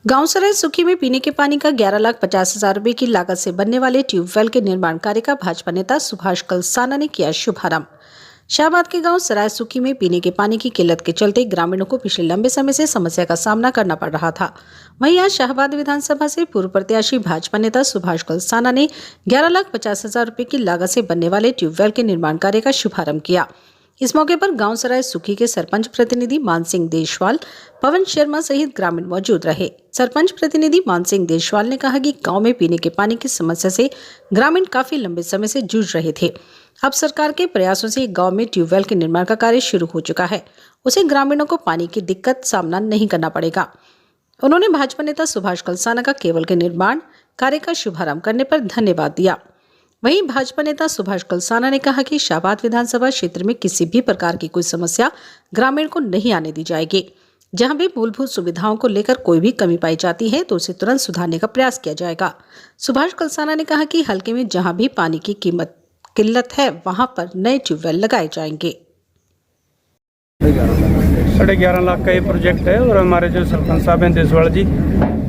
गांव सराय सुखी में पीने के पानी का 11,50,000 रुपए की लागत से बनने वाले ट्यूबवेल के निर्माण कार्य का भाजपा नेता सुभाष कलसाना ने किया शुभारंभ। शाहबाद के गांव सराय सुखी में पीने के पानी की किल्लत के चलते ग्रामीणों को पिछले लंबे समय से समस्या का सामना करना पड़ रहा था। वहीं आज शाहबाद विधानसभा से पूर्व प्रत्याशी भाजपा नेता सुभाष कलसाना ने 11,50,000 रुपए की लागत से बनने वाले ट्यूबवेल के निर्माण कार्य का शुभारंभ किया। इस मौके पर गांव सराय सुखी के सरपंच प्रतिनिधि मान सिंह देशवाल, पवन शर्मा सहित ग्रामीण मौजूद रहे। सरपंच प्रतिनिधि मान सिंह देशवाल ने कहा कि गांव में पीने के पानी की समस्या से ग्रामीण काफी लंबे समय से जूझ रहे थे। अब सरकार के प्रयासों से गांव में ट्यूबवेल के निर्माण का कार्य शुरू हो चुका है। उसे ग्रामीणों को पानी की दिक्कत सामना नहीं करना पड़ेगा। उन्होंने भाजपा नेता सुभाष कलसाना का केवल के निर्माण कार्य का शुभारंभ करने पर धन्यवाद दिया। वहीं भाजपा नेता सुभाष कलसाना ने कहा कि शाहबाद विधानसभा क्षेत्र में किसी भी प्रकार की कोई समस्या ग्रामीण को नहीं आने दी जाएगी। जहां भी मूलभूत सुविधाओं को लेकर कोई भी कमी पाई जाती है तो उसे तुरंत सुधारने का प्रयास किया जाएगा। सुभाष कलसाना ने कहा कि हलके में जहां भी पानी की किल्लत है वहां पर नए ट्यूबवेल लगाए जाएंगे। 11.5 लाख का ये प्रोजेक्ट है और हमारे जो सरपंच साहब हैं देशवाल जी,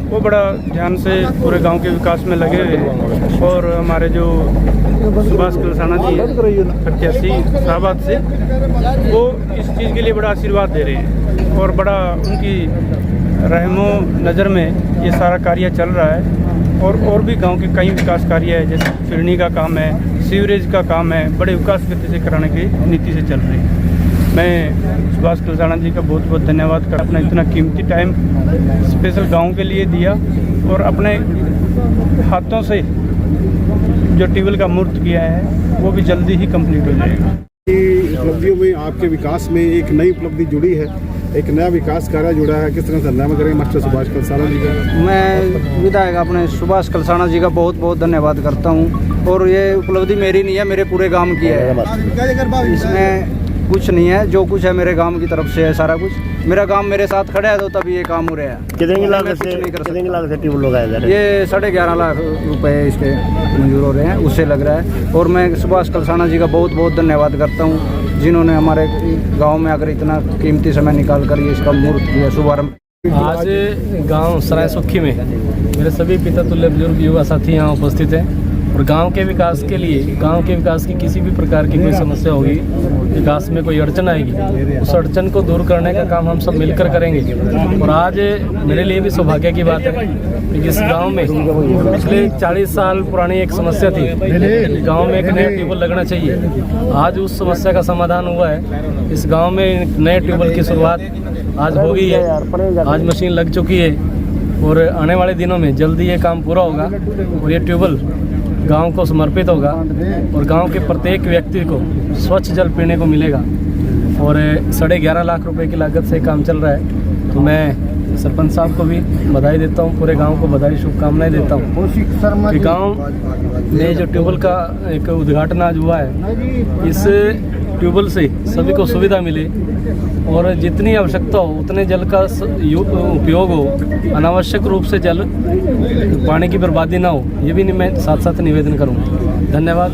वो बड़ा ध्यान से पूरे गांव के विकास में लगे हुए हैं। और हमारे जो सुभाष कलसाना जी प्रत्याशी शाहबाद से, वो इस चीज़ के लिए बड़ा आशीर्वाद दे रहे हैं और बड़ा उनकी रहमो नज़र में ये सारा कार्य चल रहा है। और भी गांव के कई विकास कार्य है, जैसे फिरनी का काम है, सीवरेज का काम है, बड़े विकास गति से कराने की नीति से चल रही है। मैं सुभाष कलसाना जी का बहुत बहुत धन्यवाद करता हूं। अपना इतना कीमती टाइम स्पेशल गांव के लिए दिया और अपने हाथों से जो ट्यूबवेल का मूर्त किया है वो भी जल्दी ही कंप्लीट हो जाएगा। उपलब्धियों में आपके विकास में एक नई उपलब्धि जुड़ी है, एक नया विकास कार्य जुड़ा है, किस तरह से धन्यवाद करेंगे मास्टर सुभाष कलसाना जी का? मैं विधायक अपने सुभाष कलसाना जी का बहुत बहुत धन्यवाद करता हूं। और ये उपलब्धि मेरी नहीं है, मेरे पूरे गांव की है। इसमें कुछ नहीं है, जो कुछ है मेरे गांव की तरफ से है। सारा कुछ मेरा गांव मेरे साथ खड़ा है तो तभी ये काम हो रहा है। कितने लाख से ट्यूबवेल लगाया जा रहा है? ये 11.5 लाख रुपए इसके मंजूर हो रहे हैं, उससे लग रहा है। और मैं सुभाष कलसाना जी का बहुत बहुत धन्यवाद करता हूँ, जिन्होंने हमारे गाँव में आकर इतना कीमती समय निकाल कर ये इसका मूर्त किया शुभारंभ। आज गांव सराय सुखी में मेरे सभी पिता तुल्य बुजुर्ग युवा साथी यहाँ उपस्थित हैं और गांव के विकास के लिए, गांव के विकास की किसी भी प्रकार की कोई समस्या होगी, विकास में कोई अड़चन आएगी, उस अड़चन को दूर करने का काम हम सब मिलकर करेंगे। और आज मेरे लिए भी सौभाग्य की बात है कि इस गांव में पिछले 40 साल पुरानी एक समस्या थी, गांव में एक नया ट्यूबवेल लगना चाहिए। आज उस समस्या का समाधान हुआ है। इस गाँव में नए ट्यूबवेल की शुरुआत आज हो गई है, आज मशीन लग चुकी है और आने वाले दिनों में जल्दी ये काम पूरा होगा और ये ट्यूबवेल गांव को समर्पित होगा और गांव के प्रत्येक व्यक्ति को स्वच्छ जल पीने को मिलेगा। और 11.5 लाख रुपए की लागत से काम चल रहा है, तो मैं सरपंच साहब को भी बधाई देता हूं, पूरे गांव को बधाई शुभकामनाएं देता हूं कि गांव में जो ट्यूबवेल का एक उद्घाटन आज हुआ है, इस ट्यूबवेल से सभी को सुविधा मिले और जितनी आवश्यकता हो उतने जल का उपयोग हो, अनावश्यक रूप से पानी की बर्बादी ना हो, ये भी मैं साथ साथ निवेदन करूँगा। धन्यवाद।